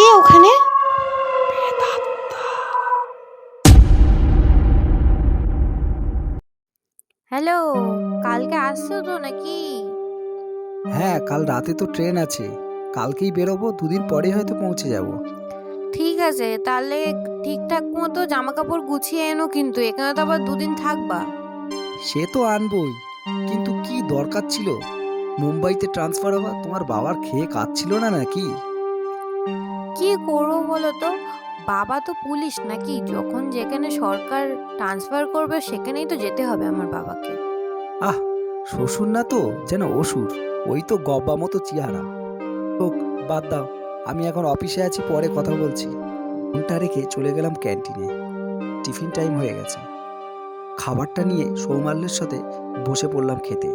কে ওখানে? হ্যালো, কালকে আসছো তো নাকি? হ্যাঁ, কাল রাতে তো ট্রেন আছে। কালকেই বেরোবো, দুদিন পরেই হয়তো পৌঁছে যাব। ঠিক আছে, তাহলে ঠিকঠাক মতো জামা কাপড় গুছিয়ে এনো, কিন্তু এখানে তো আবার দুদিন থাকবা। সে তো আনবই, কিন্তু কি দরকার ছিল মুম্বাইতে ট্রান্সফার হওয়া? তোমার বাবার খেয়ে কাচ্ছিল না নাকি? কি করবো বলো তো? বাবা তো পুলিশ নাকি, যখন যেখানে সরকার ট্রান্সফার করবে সেখানেই তো যেতে হবে আমার বাবাকে। আহ, শ্বশুর না তো, যেন অসুর। ওই তো গব্বা মতো চেহারা। হোক, বাদ দাও। আমি এখন অফিসে আছি, পরে কথা বলছি। ফোনটা রেখে চলে গেলাম ক্যান্টিনে। টিফিন টাইম হয়ে গেছে। খাবারটা নিয়ে সৌমাল্যের সাথে বসে পড়লাম খেতে।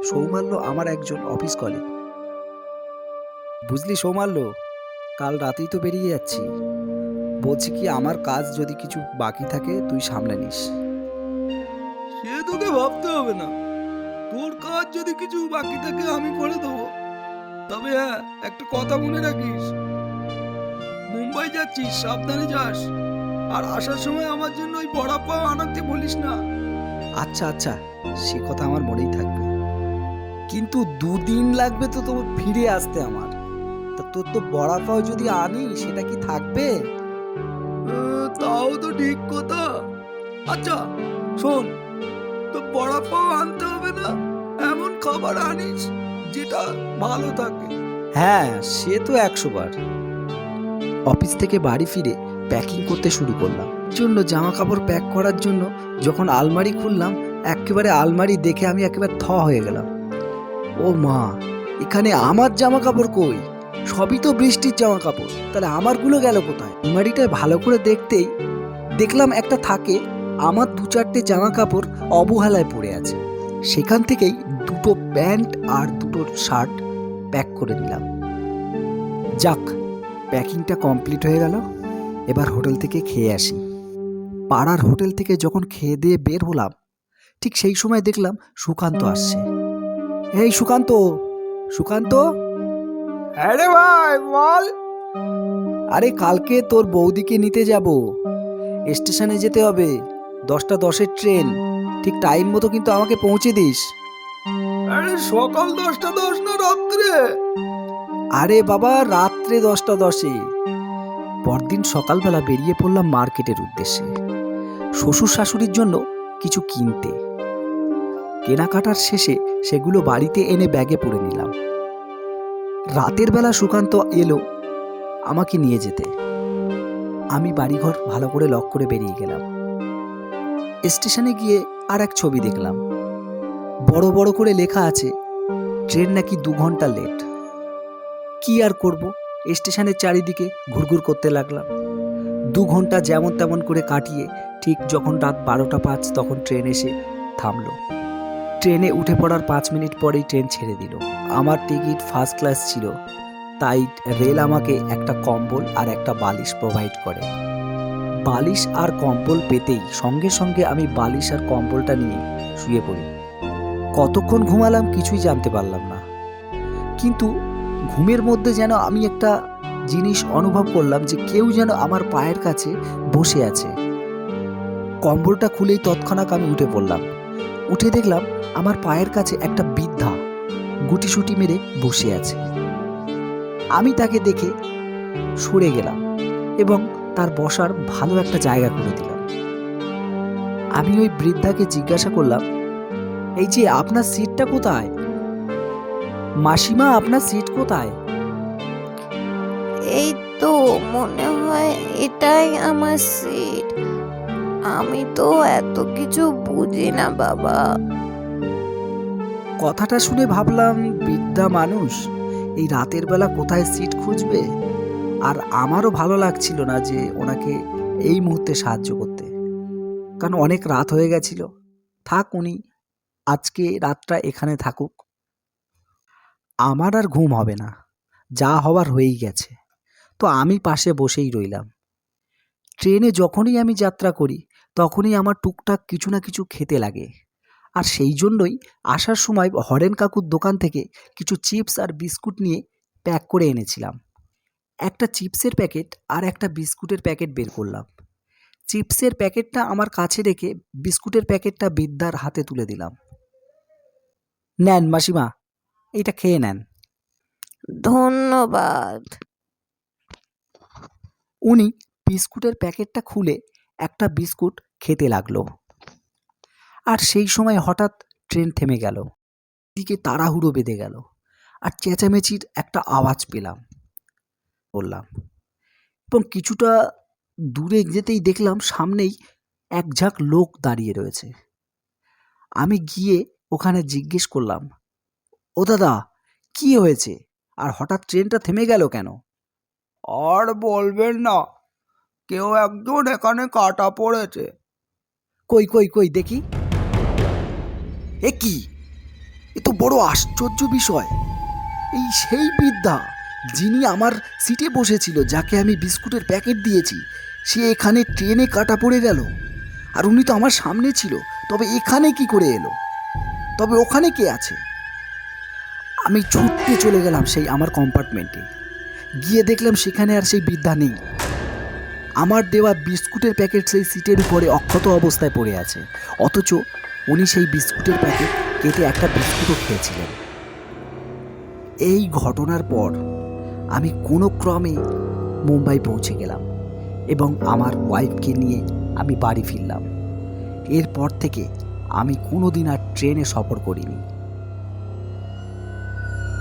সৌমাল্য আমার একজন অফিস কলিগ। বুঝলি সৌমাল্য, কাল রাতেই তো বেরিয়ে যাচ্ছি। বলছি কি, আমার কাজ যদি কিছু বাকি থাকে তুই সামলে নিস। সে তোকে ভাবতে হবে না। তোর কাজ যদি কিছু বাকি থাকে আমি করে দেবো। তবে হ্যাঁ, একটা কথা মনে রাখিস, মুম্বাই যাচ্ছিস সাবধানে যাস। আর আসার সময় আমার জন্য ওই বড়া পাও আনাতে বলিস না। আচ্ছা আচ্ছা, সে কথা আমার মনেই থাকবে। কিন্তু দুদিন লাগবে তো তোর ফিরে আসতে আমার। তা তোর তো বড়া পাও যদি আনি, সেটা কি থাকবে? তাও তো ঠিক কথা। আচ্ছা শোন, তো বড়া পাও আনতে হবে না, এমন খাবার আনিস যেটা ভালো থাকে। হ্যাঁ, সে তো 100 বার। অফিস থেকে বাড়ি ফিরে প্যাকিং করতে শুরু করলাম। জন্য জামা কাপড় প্যাক করার জন্য যখন আলমারি খুললাম, একেবারে আলমারি দেখে আমি একেবারে হয়ে গেলাম। ও মা, এখানে আমার জামা কাপড় কই? সবই তো বৃষ্টির জামা কাপড়, তাহলে আমারগুলো গেল কোথায়? আলমারিটায় ভালো করে দেখতেই দেখলাম একটা থাকে আমার 2-4টে জামা কাপড় অবহেলায় পড়ে আছে। সেখান থেকেই দুটো প্যান্ট আর দুটো শার্ট প্যাক করে নিলাম। যাক, প্যাকিংটা কমপ্লিট হয়ে গেল। এবার হোটেল থেকে খেয়ে আসি। পাড়ার হোটেল থেকে যখন খেয়ে দিয়ে বের হলাম, ঠিক সেই সময় দেখলাম সুকান্ত আসছে। এই সুকান্ত, সুকান্ত! হ্যাঁ রে ভাই, বল। আরে কালকে তোর বৌদিকে নিতে যাব, স্টেশনে যেতে হবে। 10টা 10-এর ট্রেন, ঠিক টাইম মতো কিন্তু আমাকে পৌঁছে দিস। আরে সকাল 10টা 10 না রাত্রে? আরে বাবা, রাত্রে 10টা 10-এ। পরদিন সকালবেলা বেরিয়ে পড়লাম মার্কেটের উদ্দেশ্যে, শ্বশুর শাশুড়ির জন্য কিছু কিনতে। কেনাকাটার শেষে সেগুলো বাড়িতে এনে ব্যাগে পুরে নিলাম। রাতের বেলা সুকান্ত এলো আমাকে নিয়ে যেতে। আমি বাড়িঘর ভালো করে লক করে বেরিয়ে গেলাম। স্টেশনে গিয়ে আর এক ছবি দেখলাম। বড় বড় করে লেখা আছে ট্রেন নাকি 2 ঘন্টা লেট। কি আর করব, স্টেশনের চারিদিকে ঘুরঘুর করতে লাগলাম। 2 ঘন্টা যেমন তেমন করে কাটিয়ে ঠিক যখন রাত 12টা 5 তখন ট্রেন এসে থামলো। ট্রেনে উঠে পড়ার 5 মিনিট পরেই ট্রেন ছেড়ে দিল। আমার টিকিট ফার্স্ট ক্লাস ছিল, তাই রেল আমাকে একটা কম্বল আর একটা বালিশ প্রোভাইড করে। বালিশ আর কম্বল পেতেই সঙ্গে সঙ্গে আমি বালিশ আর কম্বলটা নিয়ে শুয়ে পড়ি। কতক্ষণ ঘুমালাম কিছুই জানতে পারলাম না, কিন্তু ঘুমের মধ্যে যেন আমি একটা জিনিস অনুভব করলাম, যে কেউ যেন আমার পায়ের কাছে বসে আছে। কম্বলটা খুলেই তৎক্ষণাৎ আমি উঠে পড়লাম। উঠে দেখলাম আমার পায়ের কাছে একটা বৃদ্ধা গুটিসুটি মেরে বসে আছে। আমি তাকে দেখে সরে গেলাম এবং তার বসার ভালো একটা জায়গা করে দিলাম। আমি ওই বৃদ্ধাকে জিজ্ঞাসা করলাম, এই যে আপনার সিটটা কোথায়? মাসিমা, আপনার সিট কোথায়? এই তো মনে হয় এটাই আমার সিট। আমি তো এত কিছু বুঝি না বাবা। কথাটা শুনে ভাবলাম, বৃদ্ধা মানুষ এই রাতের বেলা কোথায় সিট খুঁজবে? আর আমারও ভালো লাগছিল না যে ওনাকে এই মুহূর্তে সাহায্য করতে, কারণ অনেক রাত হয়ে গেছিল। থাক, উনি আজকে রাতটা এখানে থাকুক। আমার আর ঘুম হবে না, যা হবার হয়েই গেছে। তো আমি পাশে বসেই রইলাম। ট্রেনে যখনই আমি যাত্রা করি, তখনই আমার টুকটাক কিছু না কিছু খেতে লাগে। আর সেই জন্যই আসার সময় হরেন কাকুর দোকান থেকে কিছু চিপস আর বিস্কুট নিয়ে প্যাক করে এনেছিলাম। একটা চিপসের প্যাকেট আর একটা বিস্কুটের প্যাকেট বের করলাম। চিপসের প্যাকেটটা আমার কাছে রেখে বিস্কুটের প্যাকেটটা বিদ্যার হাতে তুলে দিলাম। নেন মাসিমা, এটা খেয়ে নেন। ধন্যবাদ। উনি বিস্কুটের প্যাকেটটা খুলে একটা বিস্কুট খেতে লাগলো। আর সেই সময় হঠাৎ ট্রেন থেমে গেল। দিকে তাড়াহুড়ো বেঁধে গেল আর চেঁচামেচির একটা আওয়াজ পেলাম বললাম, এবং কিছুটা দূরে যেতেই দেখলাম সামনেই এক ঝাঁক লোক দাঁড়িয়ে রয়েছে। আমি গিয়ে ওখানে জিজ্ঞেস করলাম, ও দাদা, কি হয়েছে আর হঠাৎ ট্রেনটা থেমে গেল কেন? আর বলবেন না, কেউ একজন এখানে কাটা পড়েছে। কই কই কই দেখি। এ কি, এ তো বড় আশ্চর্য বিষয়। এই সেই বিদ্যা যিনি আমার সিটে বসেছিল, যাকে আমি বিস্কুটের প্যাকেট দিয়েছি, সে এখানে ট্রেনে কাটা পড়ে গেল। আর উনি তো আমার সামনে ছিল, তবে এখানে কি করে এলো? তবে ওখানে কে আছে? আমি ছুটতে চলে গেলাম সেই আমার কম্পার্টমেন্টে। গিয়ে দেখলাম সেখানে আর সেই বিদ্যা নেই। আমার দেওয়া বিস্কুটের প্যাকেট সেই সিটের উপরে অক্ষত অবস্থায় পড়ে আছে, অথচ উনি সেই বিস্কুটের প্যাকেট কেটে একটা বিস্কুটও খেয়েছিলেন। এই ঘটনার পর আমি কোনো ক্রমে মুম্বাই পৌঁছে গেলাম এবং আমার ওয়াইফকে নিয়ে আমি বাড়ি ফিরলাম। এরপর থেকে আমি কোনো দিন আর ট্রেনে সফর করিনি।